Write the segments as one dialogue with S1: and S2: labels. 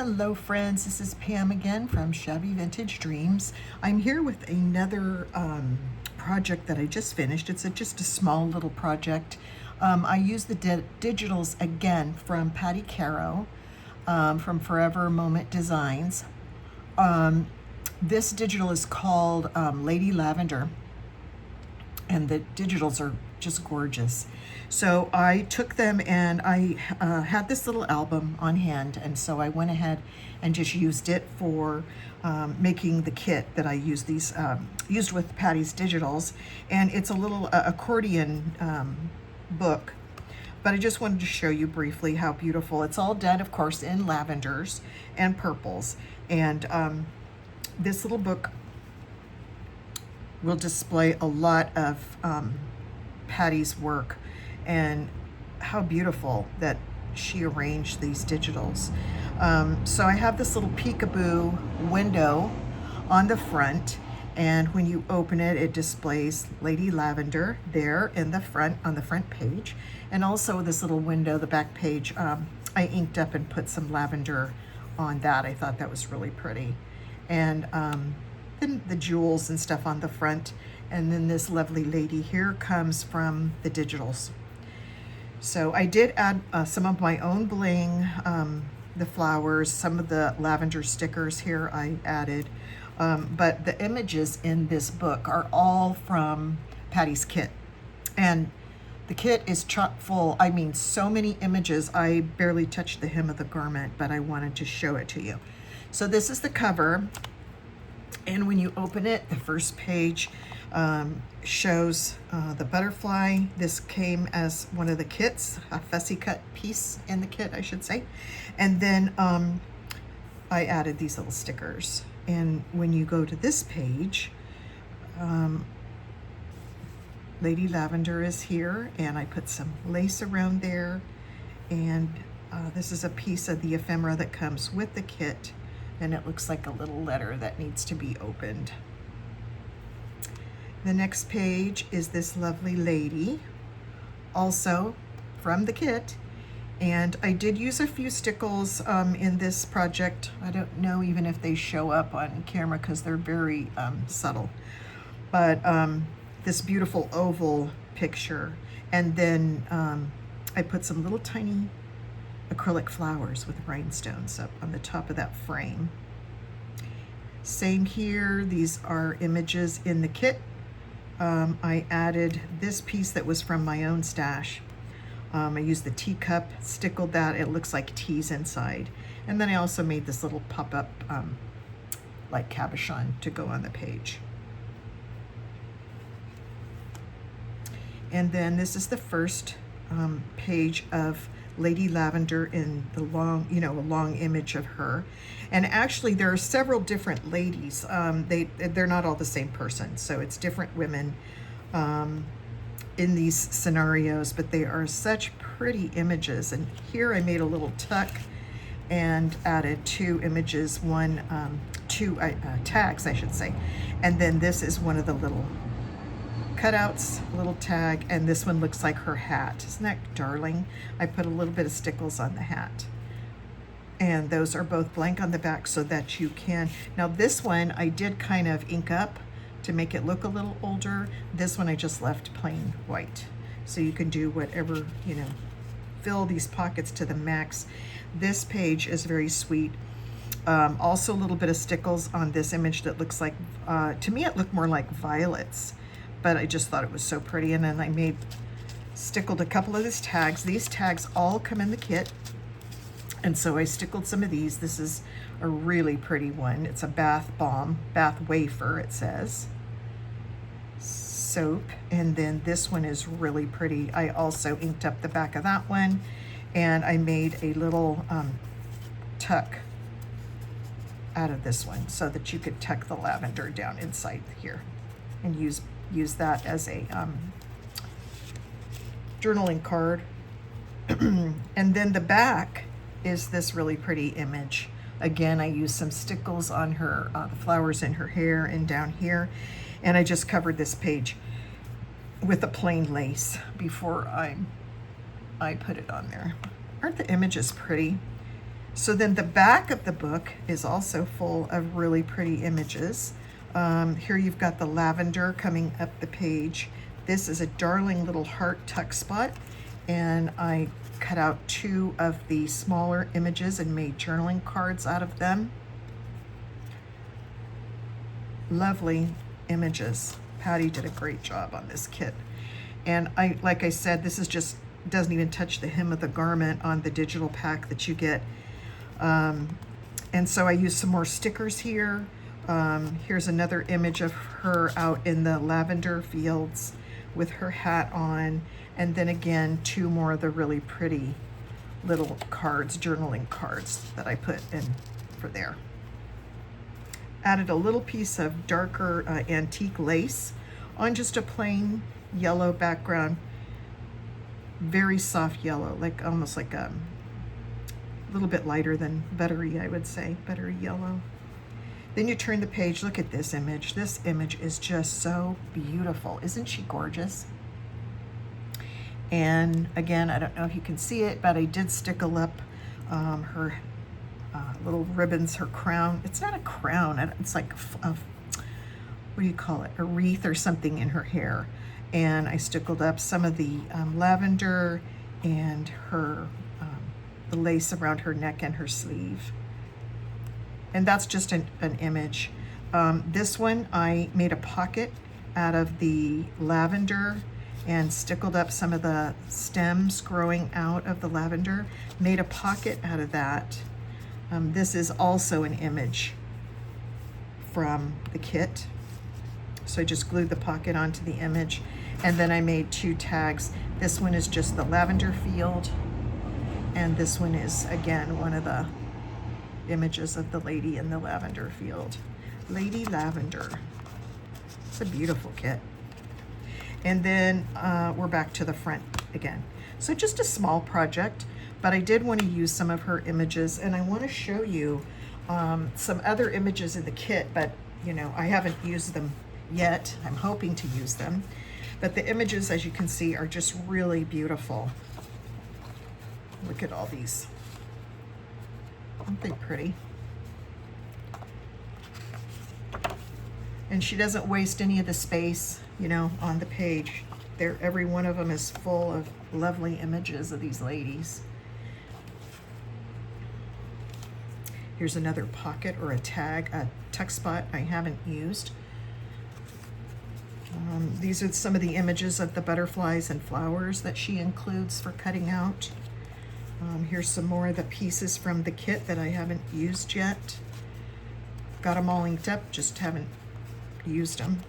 S1: Hello friends, this is Pam again from Shabby Vintage Dreams. I'm here with another project that I just finished. It's just a small little project. I use the digitals again from Patti Carrow from Forever Moment Designs. This digital is called Lady Lavender, and the digitals are just gorgeous. So I took them and I had this little album on hand, and so I went ahead and just used it for making the kit that I used with Patti's digitals. And it's a little accordion book, but I just wanted to show you briefly how beautiful. It's all done, of course, in lavenders and purples. And this little book will display a lot of Patti's work, and how beautiful that she arranged these digitals. So I have this little peekaboo window on the front, and when you open it, it displays Lady Lavender there in the front, on the front page. And also this little window, the back page, I inked up and put some lavender on that. I thought that was really pretty. And then the jewels and stuff on the front. And then this lovely lady here comes from the digitals. So I did add some of my own bling, the flowers, some of the lavender stickers here I added. But the images in this book are all from Patti's kit. And the kit is chock full. I mean, so many images. I barely touched the hem of the garment, but I wanted to show it to you. So this is the cover. And when you open it, the first page shows the butterfly. This came as one of the kits, a fussy cut piece in the kit, I should say. And then I added these little stickers. And when you go to this page, Lady Lavender is here, and I put some lace around there. And this is a piece of the ephemera that comes with the kit. And it looks like a little letter that needs to be opened. The next page is this lovely lady, also from the kit. And I did use a few stickles in this project. I don't know even if they show up on camera because they're very subtle. But this beautiful oval picture. And then I put some little tiny acrylic flowers with rhinestones up on the top of that frame. Same here, these are images in the kit. I added this piece that was from my own stash. I used the teacup, stickled that, it looks like teas inside. And then I also made this little pop-up like cabochon to go on the page. And then this is the first page of Lady Lavender in the long, a long image of her. And actually there are several different ladies. They're not all the same person. So it's different women in these scenarios, but they are such pretty images. And here I made a little tuck and added two images, two tags, I should say. And then this is one of the little cutouts, little tag, and this one looks like her hat. Isn't that darling? I put a little bit of stickles on the hat. And those are both blank on the back so that you can, now this one I did kind of ink up to make it look a little older. This one I just left plain white. So you can do whatever, fill these pockets to the max. This page is very sweet. Also a little bit of stickles on this image that looks like, to me it looked more like violets. But I just thought it was so pretty. And then I stickled a couple of these tags. These tags all come in the kit. And so I stickled some of these. This is a really pretty one. It's a bath bomb, bath wafer, it says. Soap. And then this one is really pretty. I also inked up the back of that one. And I made a little tuck out of this one so that you could tuck the lavender down inside here and use that as a journaling card. And then the back is this really pretty image. Again, I used some stickles on her, the flowers in her hair and down here. And I just covered this page with a plain lace before I put it on there. Aren't the images pretty? So then the back of the book is also full of really pretty images. Here you've got the lavender coming up the page. This is a darling little heart tuck spot, and I cut out 2 of the smaller images and made journaling cards out of them. Lovely images. Patti did a great job on this kit. And like I said, this is just, doesn't even touch the hem of the garment on the digital pack that you get. And so I used some more stickers here. Here's another image of her out in the lavender fields with her hat on. And then again, 2 more of the really pretty little cards, journaling cards that I put in for there. Added a little piece of darker antique lace on just a plain yellow background. Very soft yellow, like almost like a little bit lighter than buttery, I would say, buttery yellow. Then you turn the page, look at this image. This image is just so beautiful. Isn't she gorgeous? And again, I don't know if you can see it, but I did stickle up her little ribbons, her crown. It's not a crown, it's like what do you call it? A wreath or something in her hair. And I stickled up some of the lavender and her the lace around her neck and her sleeve. And that's just an image. This one, I made a pocket out of the lavender and stickled up some of the stems growing out of the lavender, made a pocket out of that. This is also an image from the kit. So I just glued the pocket onto the image, and then I made 2 tags. This one is just the lavender field, and this one is, again, one of the images of the lady in the lavender field. Lady Lavender. It's a beautiful kit. And then we're back to the front again. So just a small project, but I did want to use some of her images, and I want to show you some other images in the kit, but you know, I haven't used them yet. I'm hoping to use them. But the images, as you can see, are just really beautiful. Look at all these. Aren't they pretty? And she doesn't waste any of the space, you know, on the page. Every one of them is full of lovely images of these ladies. Here's another pocket or a tag, a tuck spot I haven't used. These are some of the images of the butterflies and flowers that she includes for cutting out. Here's some more of the pieces from the kit that I haven't used yet. Got them all inked up, just haven't used them.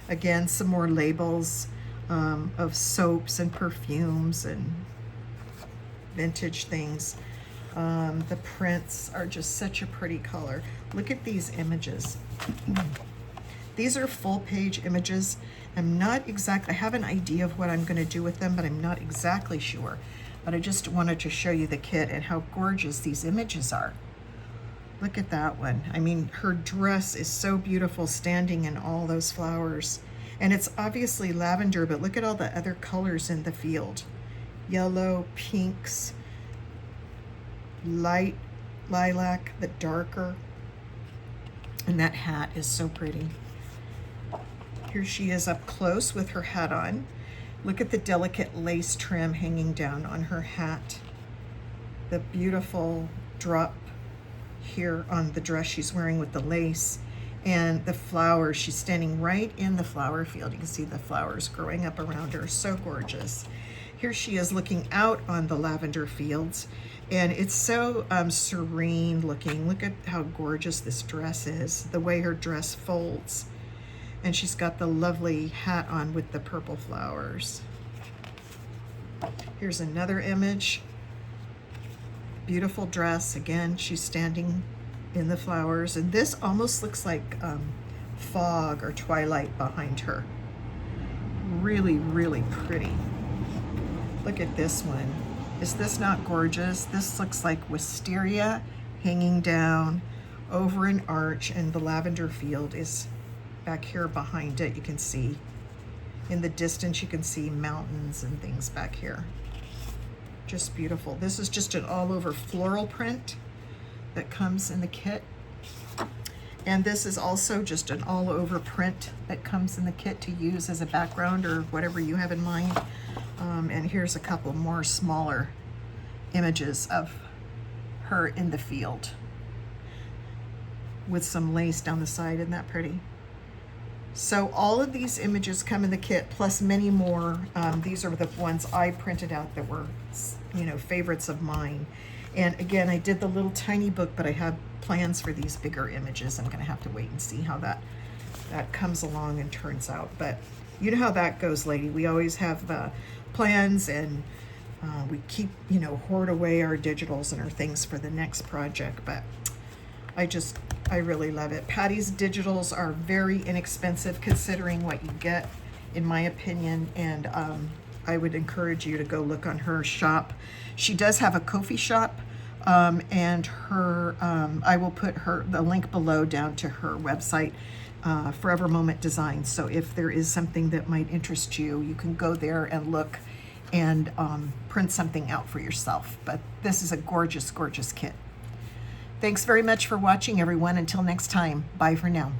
S1: Again, some more labels of soaps and perfumes and vintage things. The prints are just such a pretty color. Look at these images. These are full page images. I have an idea of what I'm going to do with them, but I'm not exactly sure. But I just wanted to show you the kit and how gorgeous these images are. Look at that one. I mean, her dress is so beautiful standing in all those flowers. And it's obviously lavender, but look at all the other colors in the field. Yellow, pinks, light lilac, the darker. And that hat is so pretty. Here she is up close with her hat on. Look at the delicate lace trim hanging down on her hat. The beautiful drop here on the dress she's wearing with the lace, and the flowers. She's standing right in the flower field. You can see the flowers growing up around her. So gorgeous. Here she is looking out on the lavender fields, and it's so serene looking. Look at how gorgeous this dress is, the way her dress folds. And she's got the lovely hat on with the purple flowers. Here's another image. Beautiful dress. Again, she's standing in the flowers. And this almost looks like fog or twilight behind her. Really, really pretty. Look at this one. Is this not gorgeous? This looks like wisteria hanging down over an arch, and the lavender field is back here behind it. You can see in the distance, you can see mountains and things back here. Just beautiful. This is just an all over floral print that comes in the kit. And this is also just an all over print that comes in the kit to use as a background or whatever you have in mind. And here's a couple more smaller images of her in the field with some lace down the side. Isn't that pretty? So all of these images come in the kit, plus many more. These are the ones I printed out that were, you know, favorites of mine. And again, I did the little tiny book, but I have plans for these bigger images. I'm gonna have to wait and see how that comes along and turns out. But you know how that goes, lady. We always have plans, and we keep, you know, hoard away our digitals and our things for the next project. But I really love it. Patti's digitals are very inexpensive considering what you get, in my opinion, and I would encourage you to go look on her shop. She does have a Ko-fi shop, and her I will put the link below down to her website, Forever Moment Designs. So if there is something that might interest you, you can go there and look and print something out for yourself. But this is a gorgeous, gorgeous kit. Thanks very much for watching, everyone. Until next time, bye for now.